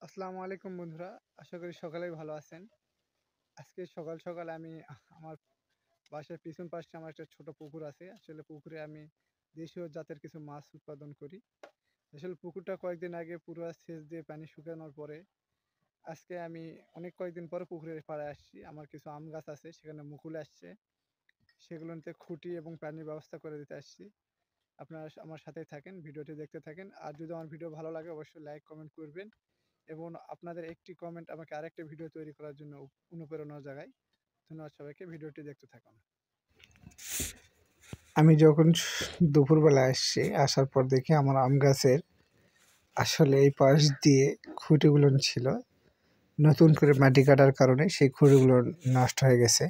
আসসালামু আলাইকুম বন্ধুরা। আশা করি সকলেই ভালো আছেন। আজকে সকাল, সকাল আমি আমার বাসার পিছন পাশে আমার একটা ছোট পুকুর আছে। আসলে পুকুরে আমি দেশীয় জাতের কিছু মাছ উৎপাদন করি। আসলে পুকুরটা কয়েকদিন আগে পুরো সেচ দিয়ে পানি শুকানোর পরে আজকে আমি কয়েকদিন পরে পুকুরের পাড়ে আসছি। আমার কিছু আম গাছ আছে, সেখানে মুকুল আসছে। সেগুলোতে খুঁটি এবং পানির ব্যবস্থা করে দিতে আসছি। আপনারা আমার সাথেই থাকেন, ভিডিওটি দেখতে থাকেন। আর যদি আমার ভিডিও ভালো লাগে অবশ্যই লাইক, কমেন্ট করবেন। এবং আপনাদের একটি কমেন্ট আমাকে আরেকটা ভিডিও তৈরি করার জন্য অনুপ্রেরণা জাগায়। ধন্যবাদ সবাইকে, ভিডিওটি দেখতে থাকুন। আমি যখন দুপুরবেলা আসছি, আসার পর দেখি আমার আম গাছের আসলে এই পাশ দিয়ে খুঁটিগুলো ছিল, নতুন করে মাটি কাটার কারণে সেই খুঁটিগুলো নষ্ট হয়ে গেছে।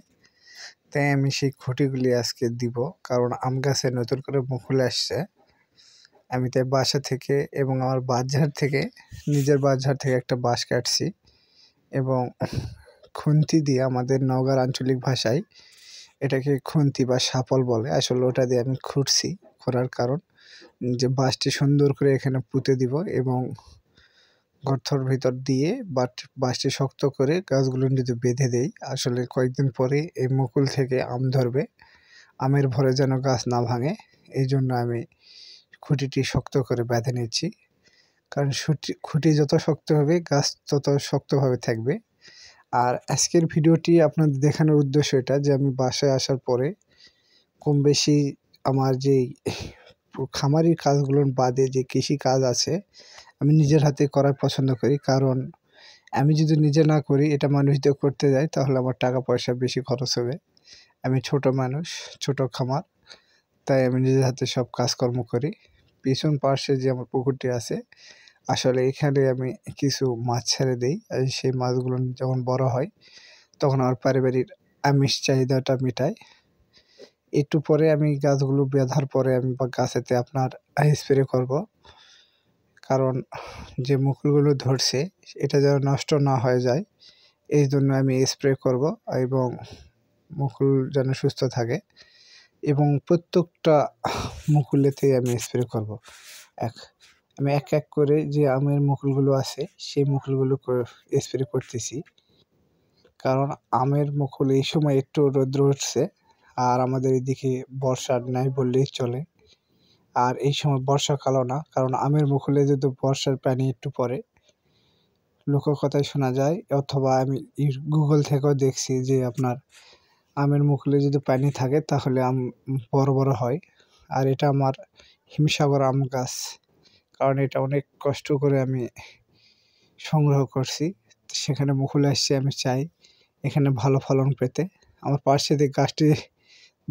তাই আমি সেই খুঁটিগুলি আজকে দিব, কারণ আম গাছে নতুন করে মুকুল আসছে। আমি তাই বাসা থেকে এবং আমার বাঁশঝাড় থেকে, নিজের বাঁশঝাড় থেকে একটা বাঁশ কাটছি এবং খুন্তি দিয়ে, আমাদের নওগাঁর আঞ্চলিক ভাষায় এটাকে খুন্তি বা শাপল বলে। আসলে ওটা দিয়ে আমি খুঁড়ছি। খোঁড়ার কারণ যে বাঁশটি সুন্দর করে এখানে পুঁতে দিব এবং গর্তর ভিতর দিয়ে বাঁশটি শক্ত করে গাছগুলো যদি বেঁধে দেই, আসলে কয়েকদিন পরে এই মুকুল থেকে আম ধরবে। আমের ভরে যেন গাছ না ভাঙে, এই জন্য আমি খুঁটিটি শক্ত করে বেঁধে নিচ্ছি। কারণ খুঁটি যত শক্ত হবে গাছ তত শক্তভাবে থাকবে। আর আজকের ভিডিওটি আপনাদের দেখানোর উদ্দেশ্য এটা যে আমি বাসায় আসার পরে কম বেশি আমার যেই খামারি কাজগুলো বাদে যে কৃষি কাজ আছে, আমি নিজের হাতে করার পছন্দ করি। কারণ আমি যদি নিজে না করি, এটা মানুষ দিয়ে করতে যাই, তাহলে আমার টাকা পয়সা বেশি খরচ হবে। আমি ছোট মানুষ, ছোট খামার, তাই আমি নিজের হাতে সব কাজকর্ম করি। পিছন পাশে যে আমার পুকুরটি আছে, আসলে এখানে আমি কিছু মাছ ছেড়ে দিই। আর সেই মাছগুলো যখন বড় হয় তখন আমার পারিবারিক আমিষ চাহিদাটা মেটায়। একটু পরে আমি গাছগুলো বেঁধার পরে আমি গাছেতে আপনার স্প্রে করব। কারণ যে মুকুলগুলো ধরছে এটা যেন নষ্ট না হয়ে যায়, এই জন্য আমি স্প্রে করব এবং মুকুল যেন সুস্থ থাকে। এবং প্রত্যেকটা মুকুলেতেই আমি স্প্রে করব। আমি এক এক করে যে আমের মুকুলগুলো আছে সেই মুকুলগুলো স্প্রে করতেছি। কারণ আমের মুকুল এই সময় একটু রৌদ্র উঠছে, আর আমাদের এদিকে বর্ষা নাই বললেই চলে। আর এই সময় বর্ষাকালও না, কারণ আমের মুকুলে যদি বর্ষার পানি একটু পড়ে, লোককথায় শোনা যায় অথবা আমি গুগল থেকেও দেখছি যে আপনার আমের মুকুলে যদি পানি থাকে তাহলে আম বড় বড় হয়। আর এটা আমার হিমসাগর আম গাছ, কারণ এটা অনেক কষ্ট করে আমি সংগ্রহ করছি। সেখানে মুকুল আসছে, আমি চাই এখানে ভালো ফলন পেতে। আমার পাশে যে গাছটি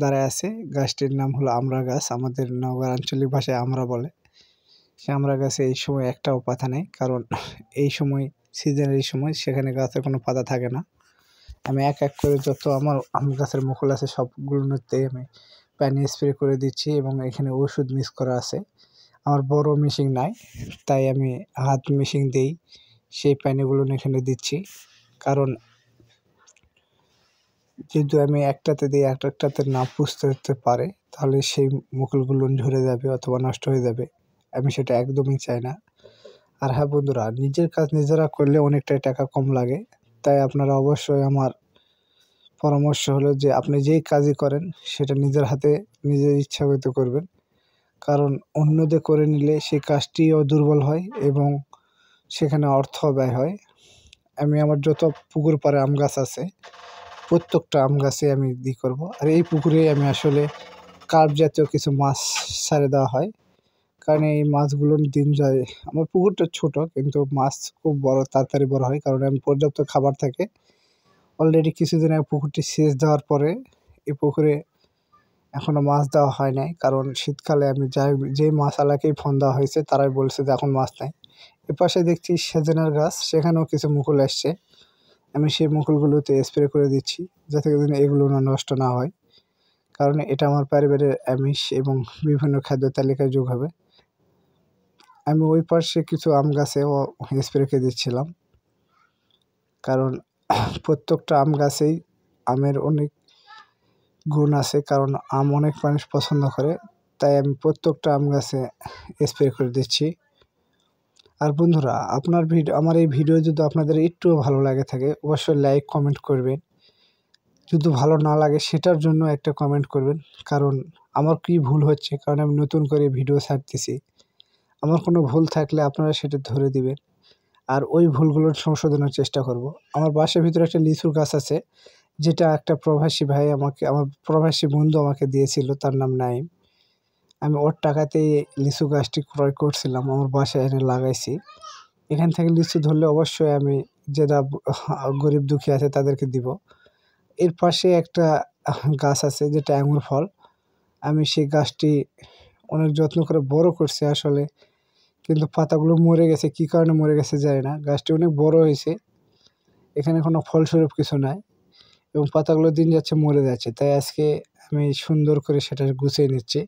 দাঁড়ায় আছে, গাছটির নাম হলো আমড়া গাছ। আমাদের নওগাঁর আঞ্চলিক ভাষায় আমরা বলে। সে আমড়া গাছে এই সময় একটাও পাতা নেই, কারণ এই সময় সিজনের এই সময় সেখানে গাছের কোনো পাতা থাকে না। আমি এক এক করে যত আমার আম গাছের মুকুল আছে সবগুলোতেই আমি পানি স্প্রে করে দিচ্ছি এবং এখানে ওষুধ মিক্স করা আছে। আমার বড় মেশিন নাই, তাই আমি হাত মেশিন দিই সেই পানিগুলো এখানে দিচ্ছি। কারণ যদি আমি একটাতে দিই একটাতে না পুষতে পারে, তাহলে সেই মুকুলগুলো ঝরে যাবে অথবা নষ্ট হয়ে যাবে। আমি সেটা একদমই চাই না। আর হ্যাঁ বন্ধুরা, নিজের কাজ নিজেরা করলে অনেকটাই টাকা কম লাগে। তাই আপনারা অবশ্যই, আমার পরামর্শ হলো যে আপনি যেই কাজই করেন সেটা নিজের হাতে নিজের ইচ্ছাকৃত করবেন। কারণ অন্যদের করে নিলে সেই কাজটিও দুর্বল হয় এবং সেখানে অর্থ ব্যয় হয়। আমি আমার যত পুকুর পাড়ে আম গাছ আছে প্রত্যেকটা আম গাছে আমি করব। আর এই পুকুরে আমি আসলে কার্প জাতীয় কিছু মাছ ছেড়ে দেওয়া হয়, কারণ এই মাছগুলোর দিন যায়। আমার পুকুরটা ছোট কিন্তু মাছ খুব বড়, তাড়াতাড়ি বড় হয়, কারণ আমি পর্যাপ্ত খাবার থাকে। অলরেডি কিছুদিন আগে পুকুরটি সেচ দেওয়ার পরে এই পুকুরে এখনও মাছ দেওয়া হয় নাই, কারণ শীতকালে আমি যেই মাছওয়ালাকেই ফোন দেওয়া হয়েছে তারাই বলছে যে এখন মাছ নাই। এপাশে দেখছি সজনের গাছ, সেখানেও কিছু মুকুল আসছে। আমি সেই মুকুলগুলোতে স্প্রে করে দিচ্ছি যাতে এগুলো নষ্ট না হয়, কারণ এটা আমার পরিবারের আমিষ এবং বিভিন্ন খাদ্য তালিকায় যোগ হবে। আমি ওই পাশে কিছু আম গাছেও স্প্রে করে দিচ্ছিলাম, কারণ প্রত্যেকটা আম গাছেই আমের অনেক গুণ আছে। কারণ আম অনেক মানুষ পছন্দ করে, তাই আমি প্রত্যেকটা আম গাছে স্প্রে করে দিচ্ছি। আর বন্ধুরা আমার এই ভিডিও যদি আপনাদের একটুও ভালো লাগে থাকে অবশ্যই লাইক কমেন্ট করবেন। যদি ভালো না লাগে সেটার জন্য একটা কমেন্ট করবেন, কারণ আমার কি ভুল হচ্ছে, কারণ আমি নতুন করে ভিডিও ছাড়তেছি। আমার কোনো ভুল থাকলে আপনারা সেটা ধরে দিবেন, আর ওই ভুলগুলোর সংশোধনের চেষ্টা করব। আমার বাসার ভিতরে একটা লিচুর গাছ আছে, যেটা একটা প্রবাসী ভাই আমার প্রবাসী বন্ধু আমাকে দিয়েছিল, তার নাম নাইম। আমি ওর টাকাতেই লিচু গাছটি ক্রয় করছিলাম, আমার বাসায় এনে লাগাইছি। এখান থেকে লিচু ধরলে অবশ্যই আমি যারা গরিব দুঃখী আছে তাদেরকে দিব। এর পাশে একটা গাছ আছে যেটা আঙুর ফল। আমি সেই গাছটি অনেক যত্ন করে বড় করছি আসলে, কিন্তু পাতাগুলো মরে গেছে, কী কারণে মরে গেছে জানি না। গাছটি অনেক বড় হয়েছে, এখানে কোনো ফলস্বরূপ কিছু নাই এবং পাতাগুলো দিন যাচ্ছে মরে যাচ্ছে, তাই আজকে আমি সুন্দর করে সেটা গুছিয়ে নিচ্ছি।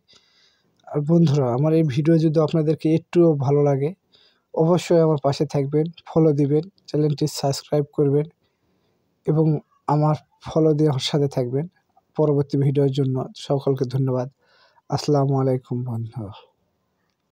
আর বন্ধুরা, আমার এই ভিডিও যদি আপনাদেরকে একটুও ভালো লাগে অবশ্যই আমার পাশে থাকবেন, ফলো দিবেন, চ্যানেলটি সাবস্ক্রাইব করবেন এবং আমার ফলো দিয়ে আমার সাথে থাকবেন পরবর্তী ভিডিওর জন্য। সকলকে ধন্যবাদ। আসসালামু আলাইকুম বন্ধু।